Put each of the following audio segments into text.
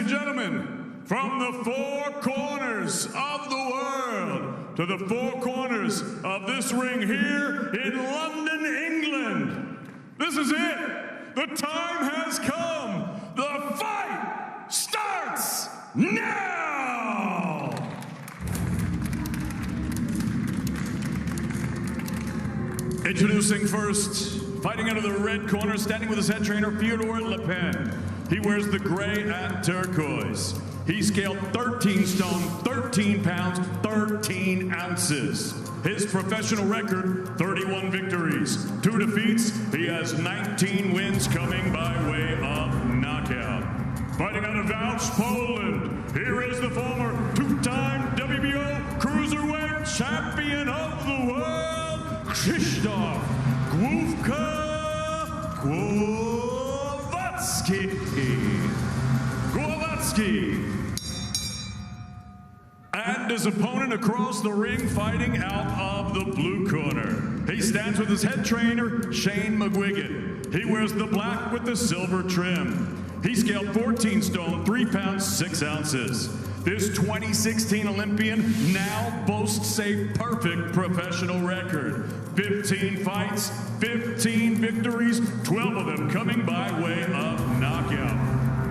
and gentlemen, from the four corners of the world to the four corners of this ring here in London, England, this is it. The time has come. The fight starts now. Introducing first, fighting out of the red corner, standing with his head trainer, Fyodor Le Pen. He wears the gray and turquoise. He scaled 13 stone, 13 pounds, 13 ounces. His professional record, 31 victories, 2 defeats. He has 19 wins coming by way of knockout. Fighting out of Valch, Poland, here is the former two-time WBO cruiserweight champion of the world, Krzysztof Glowacki. And his opponent across the ring, fighting out of the blue corner. He stands with his head trainer, Shane McGuigan. He wears the black with the silver trim. He scaled 14 stone, 3 pounds, 6 ounces. This 2016 Olympian now boasts a perfect professional record. 15 fights, 15 victories, 12 of them coming by way of knockout.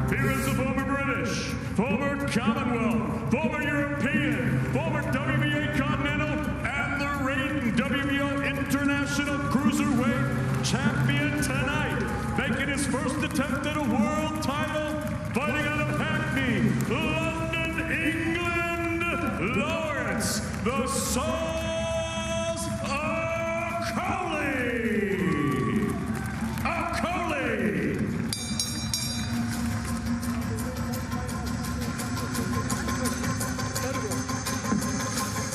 Here is the former British, former Commonwealth, former European, former WBA Continental, and the reigning WBO International Cruiserweight Champion tonight, making his first attempt at a world title, fighting out of Hackney, London, England, Lawrence, the Sauce Okolie!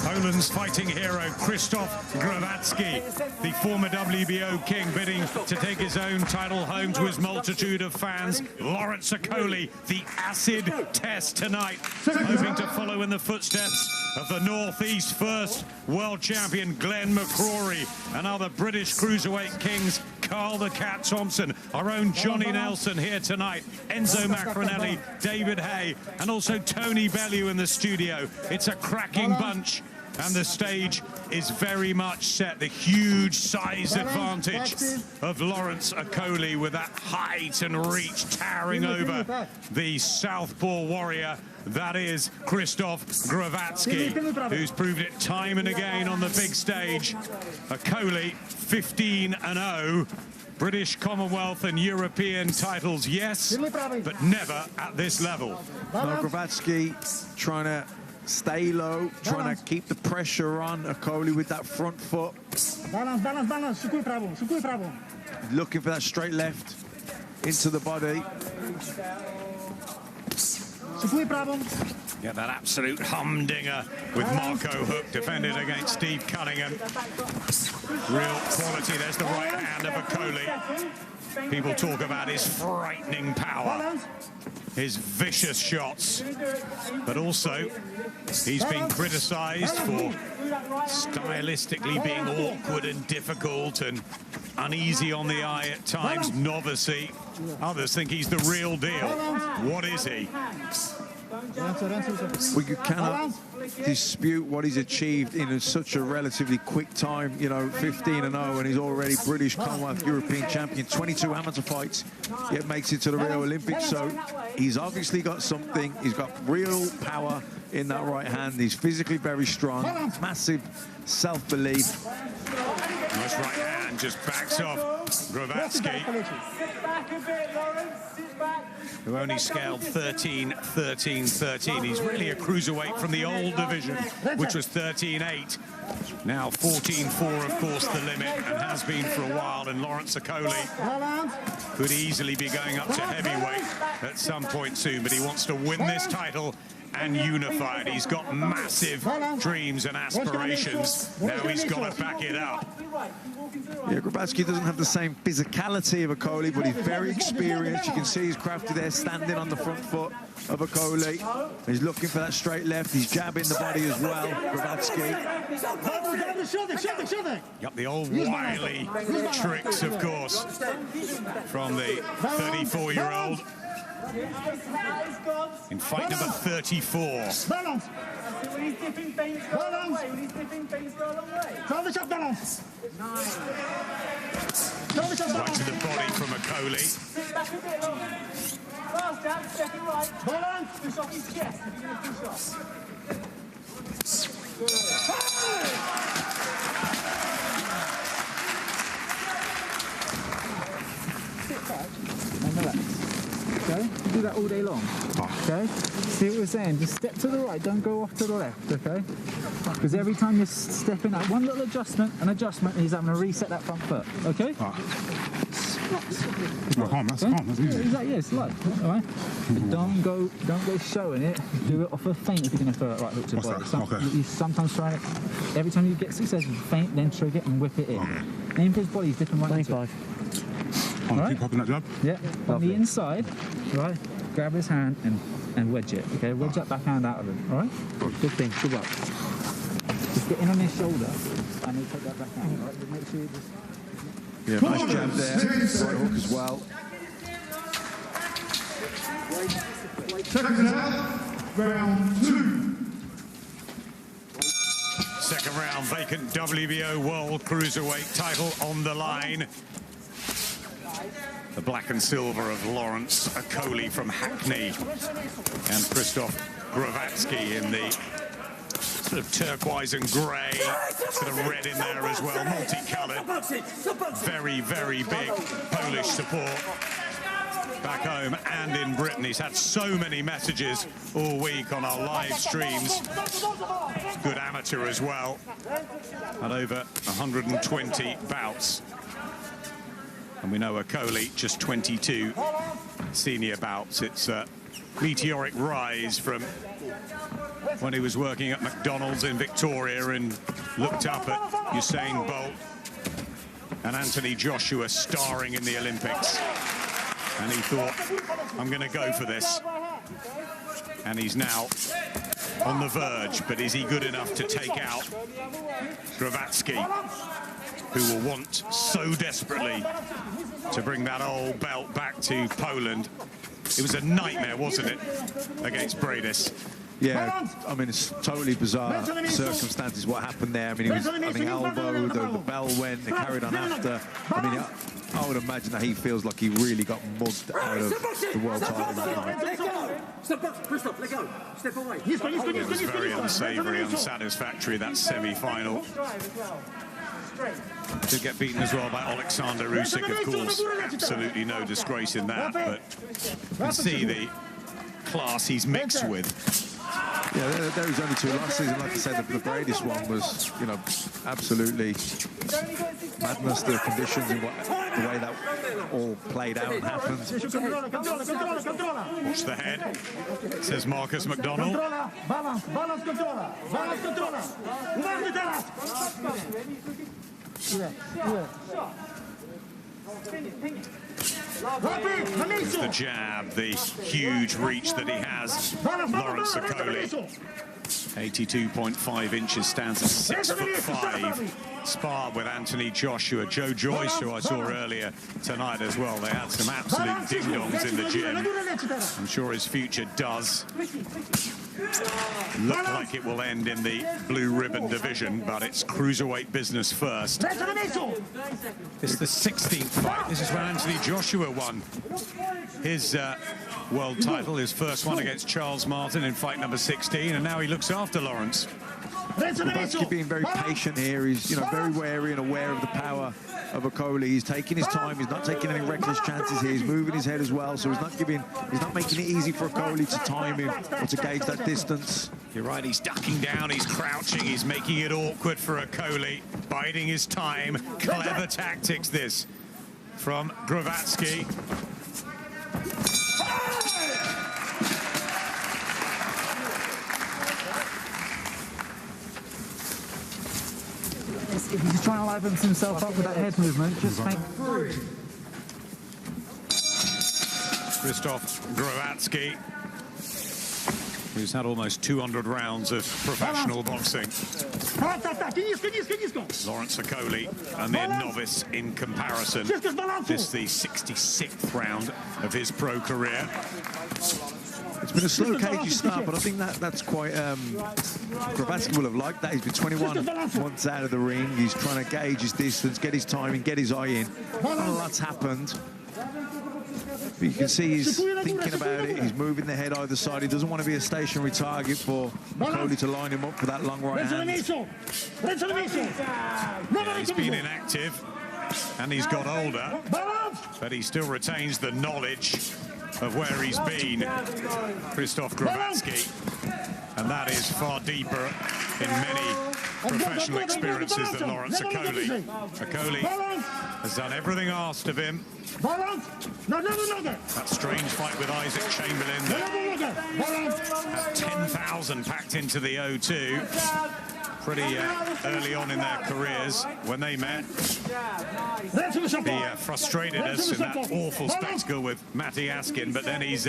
Poland's fighting hero, Krzysztof Glowacki, the former WBO king, bidding to take his own title home to his multitude of fans. Lawrence Okolie, the acid test tonight, hoping to follow in the footsteps of the Northeast first world champion Glenn McCrory and other British cruiserweight kings, Carl the Cat Thompson, our own Johnny Nelson here tonight, Enzo Macronelli, David Hay, and also Tony Bellew in the studio. It's a cracking bunch. And the stage is very much set. The huge size advantage of Lawrence Okolie with that height and reach towering over the southpaw warrior that is Krzysztof Glowacki, who's proved it time and again on the big stage. Okolie 15-0. British, Commonwealth and European titles, yes, but never at this level. No, Glowacki trying to stay low, trying to keep the pressure on Okolie with that front foot. Balance, Looking for that straight left into the body. Yeah, that absolute humdinger with Marco Hook defended against Steve Cunningham. Real quality. There's the right hand of Okolie. People talk about his frightening power, his vicious shots, but also he's been criticized for stylistically being awkward and difficult and uneasy on the eye at times, novice-y. Others think he's the real deal. What is he? We cannot dispute what he's achieved in such a relatively quick time. You know, 15-0, and he's already British, Commonwealth, European champion, 22 amateur fights, yet makes it to the Rio Olympics. So he's obviously got something. He's got real power in that right hand. He's physically very strong, massive self-belief. Nice right hand, just backs off Glowacki, who only scaled 13. He's really a cruiserweight from the old division, which was 13-8. Now 14-4, of course, the limit, and has been for a while. And Lawrence Okolie could easily be going up to heavyweight at some point soon, but he wants to win this title and unify it. He's got massive dreams and aspirations. Now he's got to back it up. Yeah, Glowacki doesn't have the same physicality of Okolie, but he's very experienced. You can see he's crafty there, standing on the front foot of Okolie. He's looking for that straight left. He's jabbing the body as well, Glowacki. Yep, the old wily tricks, of course, from the 34-year-old. in fight number 34. Balance. When he's dipping things, go a long way. When he's dipping things, go a long way. Shoulder shot balance. Shoulder shot Right balance. to the body from Okolie. Sit back a bit longer. Fast down, second right. Balance. Push off his chest if you're going to push off. Sit back and relax. Okay? Do that all day long. Okay? See what we're saying? Just step to the right, don't go off to the left, okay? Because every time you're stepping out, one little adjustment, he's having to reset that front foot. Okay? Calm, that's calm, that's easy. Yeah, it's light. Alright? Don't go showing it. Do it off a feint if you're gonna throw that right hook to the body. Okay. You sometimes try it. Every time you get success, you feint, then trigger it and whip it in. Aim for his body, he's dipping right into it. Keep popping that jab. Yeah, on the inside, right, grab his hand and wedge it, okay? Wedge that backhand out of him, all right? Good thing, good work. Just get in on his shoulder and then take that backhand, all right? Just make sure you just... Yeah, nice jab there. Right hook as well. Second out. Round 2. Second round, vacant WBO World Cruiserweight title on the line. The black and silver of Lawrence Okolie from Hackney and Krzysztof Glowacki in the sort of turquoise and grey, sort of red in there as well, multicoloured. Very, very big Polish support back home and in Britain. He's had so many messages all week on our live streams. Good amateur as well. Had over 120 bouts. And we know Okolie, just 22 senior bouts. It's a meteoric rise from when he was working at McDonald's in Victoria and looked up at Usain Bolt and Anthony Joshua starring in the Olympics. And he thought, I'm going to go for this. And he's now on the verge, but is he good enough to take out Glowacki, who will want so desperately to bring that old belt back to Poland? It was a nightmare, wasn't it, against Bradis? Yeah, I mean, it's totally bizarre circumstances what happened there. I mean, he was, I think, elbowed, the bell went, they carried on after. I mean, I would imagine that he feels like he really got mugged out of the world title that night. Let go! Step back, Krzysztof, let go. Step away. It was very unsavoury, unsatisfactory, that semi-final. Did get beaten as well by Alexander Usyk, of course. Absolutely no disgrace in that, but you can see the class he's mixed with. Yeah, there was only 2 losses, and like I said, the Bradis one was, you know, absolutely madness. The conditions and the way that all played out and happened. Watch the head, says Marcus McDonald. It's the jab, the huge reach that he has. Lawrence Okolie, 82.5 inches, stands at 6'5". Sparred with Anthony Joshua. Joe Joyce, who I saw earlier tonight as well. They had some absolute ding-dongs in the gym. I'm sure his future does look like it will end in the blue ribbon division, but it's cruiserweight business first. This is the 16th fight. This is when Anthony Joshua won his world title, his first one against Charles Martin in fight number 16, and now he looks after Lawrence. Glowacki being very patient here. He's, you know, very wary and aware of the power of Okolie. He's taking his time. He's not taking any reckless chances here. He's moving his head as well, so he's not making it easy for Okolie to time him or to gauge that distance. You're right, he's ducking down, he's crouching, he's making it awkward for Okolie, biding his time. Clever tactics, this, from Glowacki. If he's trying to liven himself up with that head movement, just make... Krzysztof Glowacki who's had almost 200 rounds of professional boxing. Lawrence Okolie, a mere novice in comparison. This the 66th round of his pro career. It's been a slow, cagey start, but I think that's quite... Glowacki will have liked that. He's been 21 months out of the ring. He's trying to gauge his distance, get his timing, get his eye in. Not a lot's happened. But you can see he's thinking about it. He's moving the head either side. He doesn't want to be a stationary target for Okolie to line him up for that long right hand. Yeah, he's been inactive and he's got older, but he still retains the knowledge of where he's been, Krzysztof Glowacki, and that is far deeper in many professional experiences than Lawrence Okolie. Okolie has done everything asked of him. That strange fight with Isaac Chamberlain that had 10,000 packed into the O2 pretty early on in their careers when they met. He frustrated us in that awful spectacle with Matty Askin, but then he's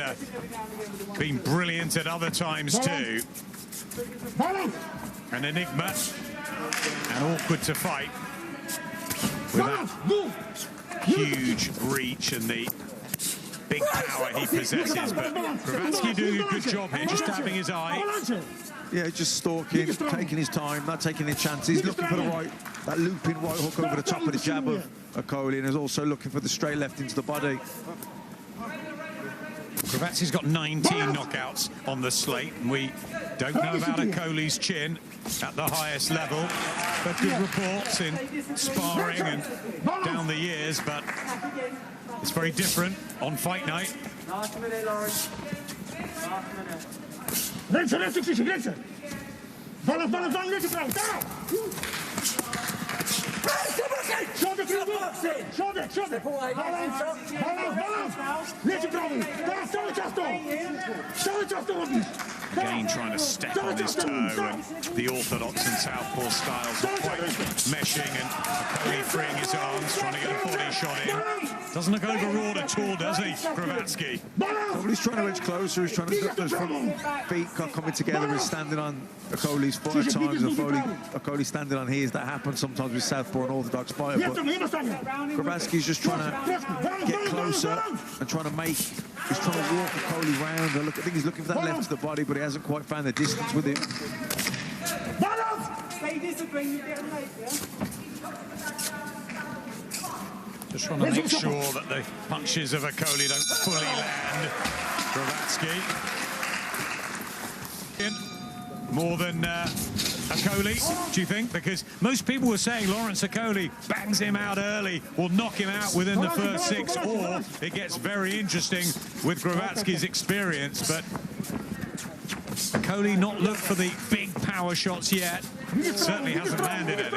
been brilliant at other times too. An enigma and awkward to fight with that huge reach and the big power he possesses, but Glowacki doing a good job here, just tapping his eye. Yeah, just stalking, taking his time, not taking any chances. He's looking for that looping right hook over the top of the jab of Okolie, and is also looking for the straight left into the body. Glowacki's got 19 knockouts on the slate, and we don't know about Okolie's chin at the highest level, but good reports in sparring and down the years, but it's very different on fight night. Last minute, Lawrence. Last minute. Again, trying to step on his toe, and the orthodox and southpaw styles are quite meshing, and Okolie freeing his arms, trying to get a body shot in. Doesn't look overawed at all, does he, Glowacki? Well, he's trying to edge closer, he's trying to get those front feet coming together. He's standing on Okolie's foot at times, and Okolie standing on his. That happens sometimes with southpaw and orthodox fighter, but Glowacki's just trying to get closer and trying to make... He's trying to walk Okolie round. I think he's looking for that left to the body, but he hasn't quite found the distance with him. Just trying to make sure that the punches of Okolie don't fully land. Glowacki. More than Okolie, do you think? Because most people were saying Lawrence Okolie bangs him out early, will knock him out within the first 6, or it gets very interesting with Glowacki's experience. But Okolie not looked for the big power shots yet. Certainly hasn't landed any.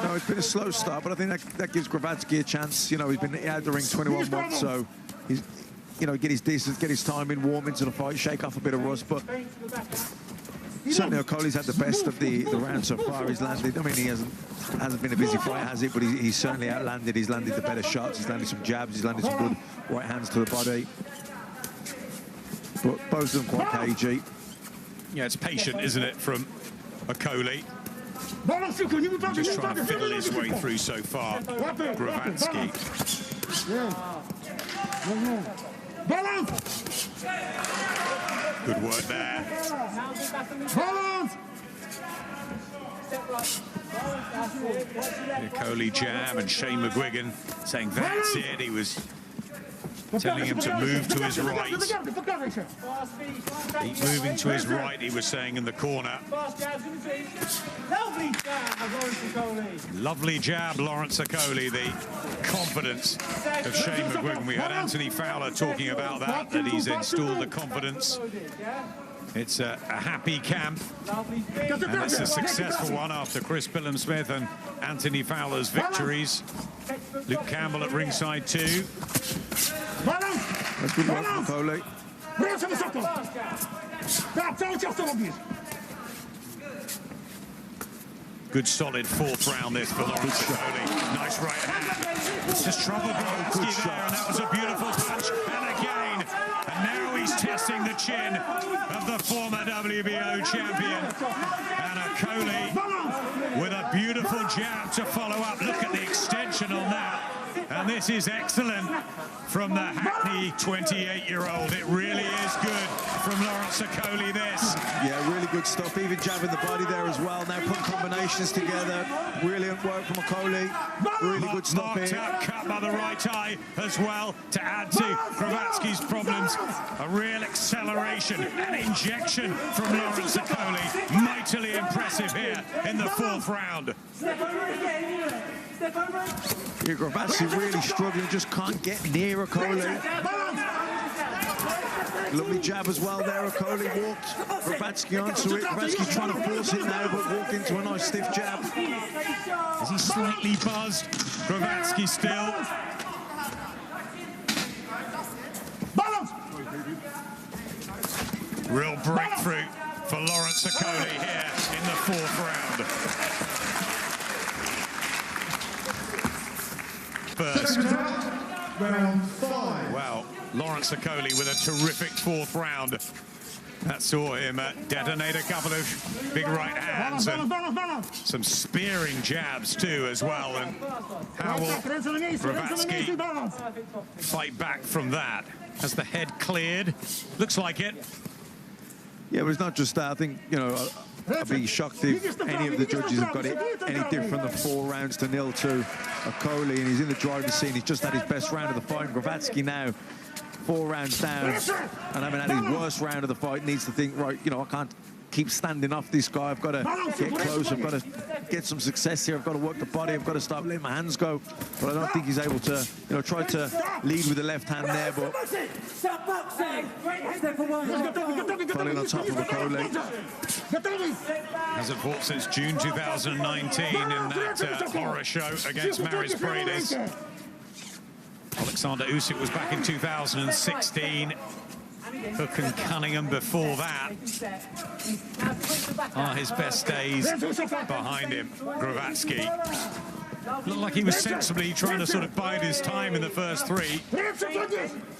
No, it's been a slow start, but I think that gives Glowacki a chance. You know, he's been out the ring 21 months, so he's, you know, get his distance, get his time in, warm into the fight, shake off a bit of rust, but certainly Okolie's had the best of the round so far. He's landed, I mean, he hasn't been a busy fight, has it? But he's certainly outlanded. He's landed the better shots. He's landed some jabs. He's landed some good right hands to the body. But both of them quite cagey. Yeah, it's patient, isn't it, from Okolie? Just trying to fiddle his way through so far, Glowacki. Good work there. Okolie jab, and Shane McGuigan saying that's it. He was telling him to move to his right. Keep moving to his right, he was saying in the corner. Lovely jab, Lawrence Okolie. The confidence of Shane McGuigan. We heard Anthony Fowler talking about that he's installed the confidence. It's a happy camp, and it's a successful one after Chris Billum-Smith and Anthony Fowler's victories. Luke Campbell at ringside too. That's good work from Okolie. Good solid 4th round this for Lawrence Okolie. Nice right hand. It's just trouble Glowacki there, and that was a beautiful punch. And again, and now he's tested pressing the chin of the former WBO champion. And Okolie with a beautiful jab to follow up. Look at the extension on that. And this is excellent from the Hackney 28-year-old. It really is good from Lawrence Okolie, this. Yeah, really good stuff. Even jabbing the body there as well. Now putting combinations together. Brilliant work from Okolie. Really good stuff Marked here. out cut by the right eye as well to add to Glowacki's problems. A real acceleration and injection from Lawrence Okolie. Mightily impressive here in the fourth round. Yeah, Glowacki really struggling, just can't get near Okolie. Lovely jab as well there. Okolie walked Glowacki onto it. Glowacki's trying to force it now, but walked into a nice stiff jab. Is he slightly buzzed? Glowacki still. Real breakthrough for Lawrence Okolie here in the fourth round. First. Round 5. Wow, Lawrence Okolie with a terrific fourth round. That saw him detonate a couple of big right hands and some spearing jabs too as well. And how will Glowacki fight back from that? Has the head cleared? Looks like it. Yeah, but it's not just that. I think, you know, I'd be shocked if any of the judges have got it any different than 4 rounds to 0 to Okolie, and he's in the driving seat. He's just had his best round of the fight. Glowacki now 4 rounds down and having had his worst round of the fight, needs to think, right, you know, I can't keep standing off this guy. I've got to get close. I've got to get some success here. I've got to work the body. I've got to start letting my hands go. But I don't think he's able to, you know, try to lead with the left hand there, but falling on top of Okolie. Hasn't fought since June 2019 in that horror show against Maris Paredes. Alexander Usyk was back in 2016. Hook and Cunningham before that are his best days behind him. Glowacki looked like he was sensibly trying to sort of bide his time in the first 3,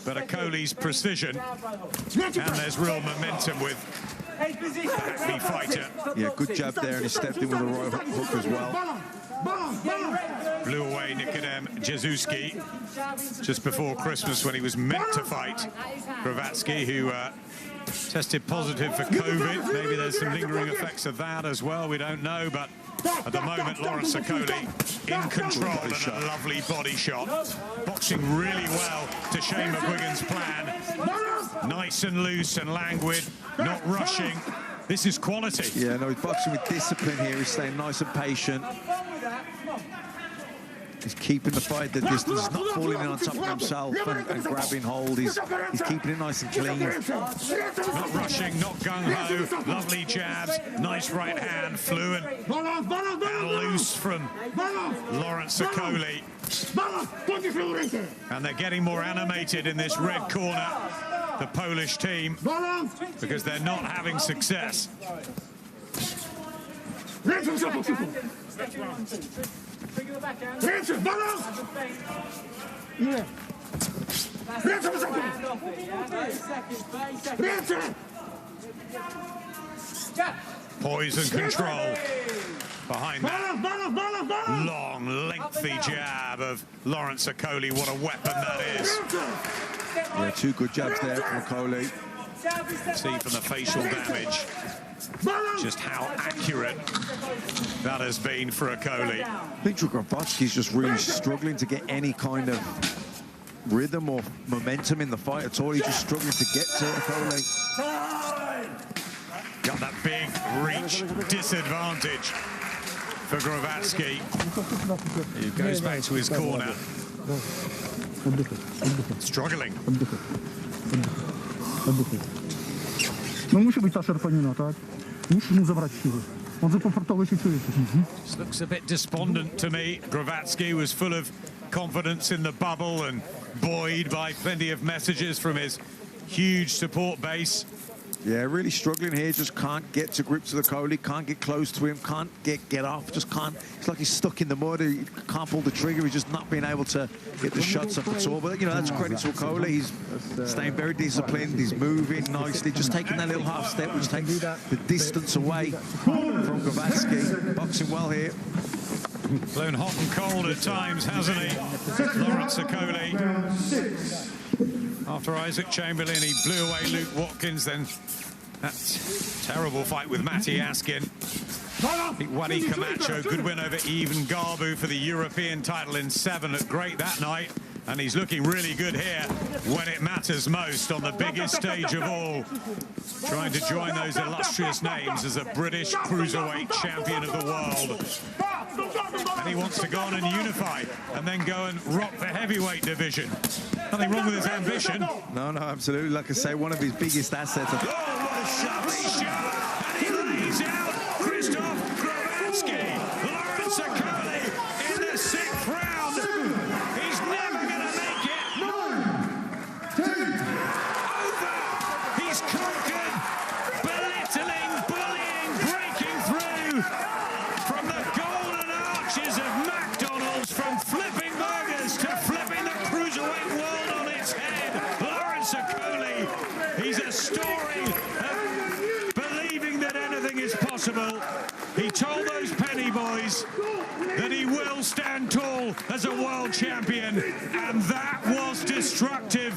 but Okolie's precision, and there's real momentum with the Hackney fighter. Yeah, good jab there, and he stepped in with a right hook as well. Blew away Nikodem Jezuski just before Christmas when he was meant to fight Glowacki, who tested positive for COVID. Maybe there's some lingering effects of that as well, we don't know, but at the moment Lawrence Okolie in control and a lovely body shot. Boxing really well to Shane McGuigan's plan. Nice and loose and languid, not rushing. This is quality. Yeah, no, he's boxing with discipline here. He's staying nice and patient. He's keeping the fight at distance. He's not falling in on top of himself and grabbing hold. He's keeping it nice and clean. Not rushing, not gung-ho. Lovely jabs, nice right hand, fluent and loose from Lawrence Okolie. And they're getting more animated in this red corner, the Polish team, because they're not having success. Poise and control behind that long, lengthy jab of Lawrence Okolie. What a weapon that is. Yeah, 2 good jabs there from Okolie. See from the facial damage just how accurate that has been for Okolie. I think Glowacki's just really struggling to get any kind of rhythm or momentum in the fight at all. He's just struggling to get to Okolie. Got that big reach disadvantage for Glowacki. He goes back to his corner. Struggling. No musi być ta szarpanina, tak? Musi mu zabrać siły. On za komfortowo się czuje. This looks a bit despondent to me. Glowacki was full of confidence in the bubble and buoyed by plenty of messages from his huge support base. Yeah, really struggling here. Just can't get to grips with Okolie, can't get close to him, can't get off, just can't. It's like he's stuck in the mud. He can't pull the trigger. He's just not being able to get the shots up at all. But, you know, that's credit to Okolie. He's staying very disciplined. He's moving nicely, just taking that little half step, which takes the distance away from Glowacki. Boxing well here. Blown hot and cold at times, hasn't he? Lawrence Okolie. After Isaac Chamberlain, he blew away Luke Watkins. Then that terrible fight with Matty Askin. Wadi Camacho, good win over Ivan Garbu for the European title in 7. Looked great that night. And he's looking really good here when it matters most on the biggest stage of all. Trying to join those illustrious names as a British cruiserweight champion of the world. And he wants to go on and unify and then go and rock the heavyweight division. Nothing wrong with his ambition. No, absolutely. Like I say, one of his biggest assets. Oh, what a shot! And he lays out Krzysztof Glowacki. Lawrence Okolie in the 6th round. He's never going to make it. Over. He's conquered. Belittling, bullying, breaking through from the golden arches of McDonald's, from flipping burgers to flipping the cruiserweight world on its head. Lawrence Okolie, he's a story of believing that anything is possible. He told those penny boys that he will stand tall as a world champion, and that was destructive